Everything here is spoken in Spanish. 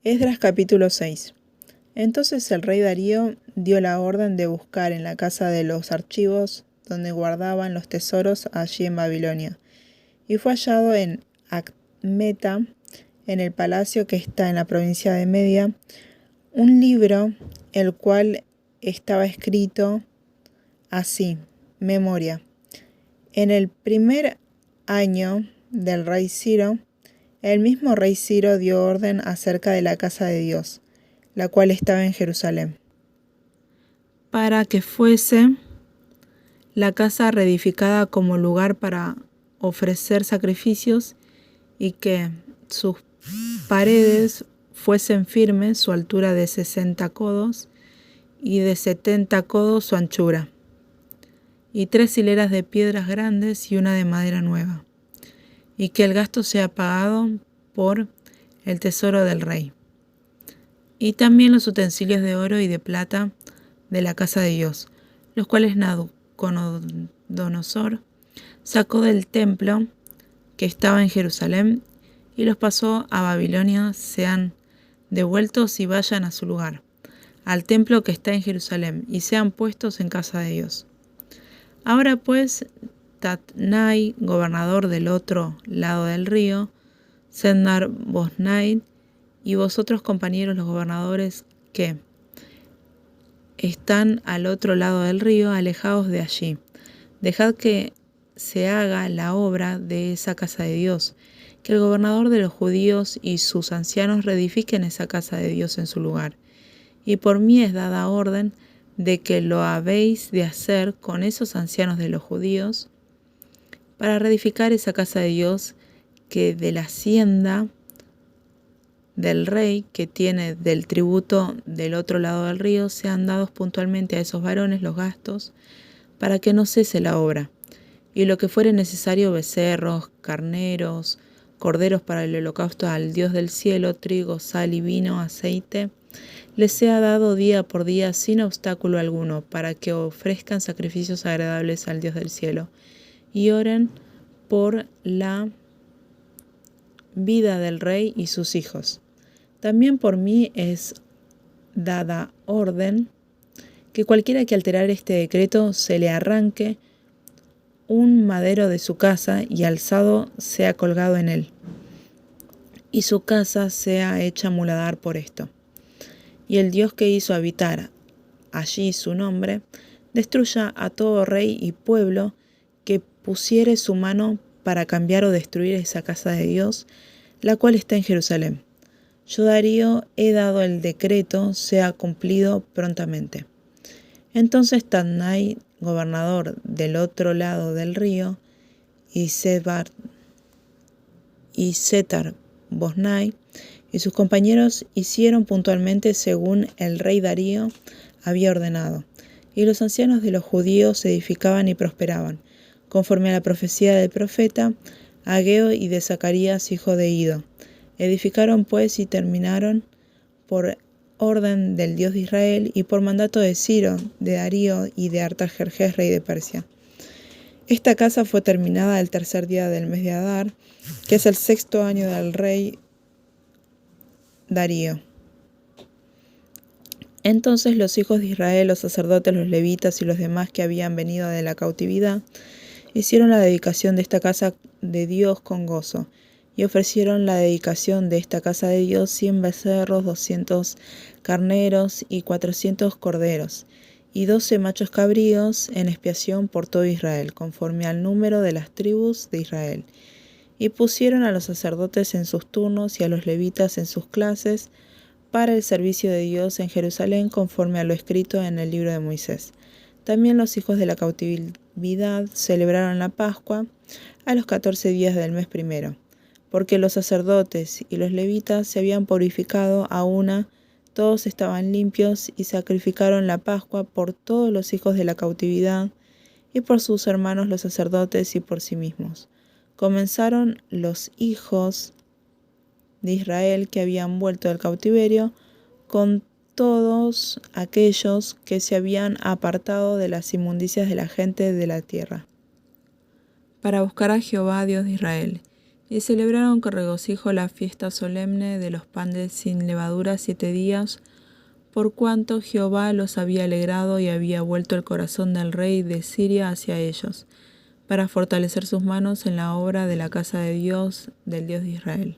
Esdras capítulo 6. Entonces el rey Darío dio la orden de buscar en la casa de los archivos donde guardaban los tesoros allí en Babilonia. Y fue hallado en Acmeta, en el palacio que está en la provincia de Media, un libro el cual estaba escrito así, memoria. En el primer año del rey Ciro, el mismo rey Ciro dio orden acerca de la casa de Dios, la cual estaba en Jerusalén, para que fuese la casa reedificada como lugar para ofrecer sacrificios y que sus paredes fuesen firmes, su altura de 60 codos y de 70 codos su anchura, y 3 hileras de piedras grandes y una de madera nueva, y que el gasto sea pagado por el tesoro del rey, y también los utensilios de oro y de plata de la casa de Dios, los cuales Nabucodonosor sacó del templo que estaba en Jerusalén y los pasó a Babilonia, sean devueltos y vayan a su lugar, al templo que está en Jerusalén, y sean puestos en casa de Dios. Ahora pues, Tatnai, gobernador del otro lado del río, Sendar-Boznai, y vosotros, compañeros los gobernadores que están al otro lado del río, alejaos de allí. Dejad que se haga la obra de esa casa de Dios, que el gobernador de los judíos y sus ancianos reedifiquen esa casa de Dios en su lugar. Y por mí es dada orden de que lo habéis de hacer con esos ancianos de los judíos, para reedificar esa casa de Dios, que de la hacienda del rey que tiene del tributo del otro lado del río sean dados puntualmente a esos varones los gastos, para que no cese la obra, y lo que fuere necesario, becerros, carneros, corderos para el holocausto al Dios del cielo, trigo, sal y vino, aceite, les sea dado día por día sin obstáculo alguno, para que ofrezcan sacrificios agradables al Dios del cielo, y oren por la vida del rey y sus hijos. También por mí es dada orden que cualquiera que alterar este decreto se le arranque un madero de su casa y alzado sea colgado en él, y su casa sea hecha muladar por esto. Y el Dios que hizo habitar allí su nombre, destruya a todo rey y pueblo que pusiere su mano para cambiar o destruir esa casa de Dios, la cual está en Jerusalén. Yo, Darío, he dado el decreto, sea cumplido prontamente. Entonces Tatnai, gobernador del otro lado del río, y Setar-Boznai y sus compañeros hicieron puntualmente según el rey Darío había ordenado, y los ancianos de los judíos se edificaban y prosperaban, conforme a la profecía del profeta Ageo y de Zacarías, hijo de Ido. Edificaron pues y terminaron por orden del Dios de Israel y por mandato de Ciro, de Darío y de Artajerjes, rey de Persia. Esta casa fue terminada el tercer día del mes de Adar, que es el 6º año del rey Darío. Entonces los hijos de Israel, los sacerdotes, los levitas y los demás que habían venido de la cautividad, hicieron la dedicación de esta casa de Dios con gozo, y ofrecieron la dedicación de esta casa de Dios 100 becerros, 200 carneros y 400 corderos, y 12 machos cabríos en expiación por todo Israel, conforme al número de las tribus de Israel. Y pusieron a los sacerdotes en sus turnos y a los levitas en sus clases para el servicio de Dios en Jerusalén, conforme a lo escrito en el libro de Moisés. También los hijos de la cautividad celebraron la Pascua a los 14 días del mes primero, porque los sacerdotes y los levitas se habían purificado a una, todos estaban limpios, y sacrificaron la Pascua por todos los hijos de la cautividad, y por sus hermanos los sacerdotes, y por sí mismos. Comenzaron los hijos de Israel que habían vuelto del cautiverio, con todos aquellos que se habían apartado de las inmundicias de la gente de la tierra, para buscar a Jehová, Dios de Israel. Y celebraron con regocijo la fiesta solemne de los panes sin levadura 7 días, por cuanto Jehová los había alegrado y había vuelto el corazón del rey de Siria hacia ellos, para fortalecer sus manos en la obra de la casa de Dios, del Dios de Israel.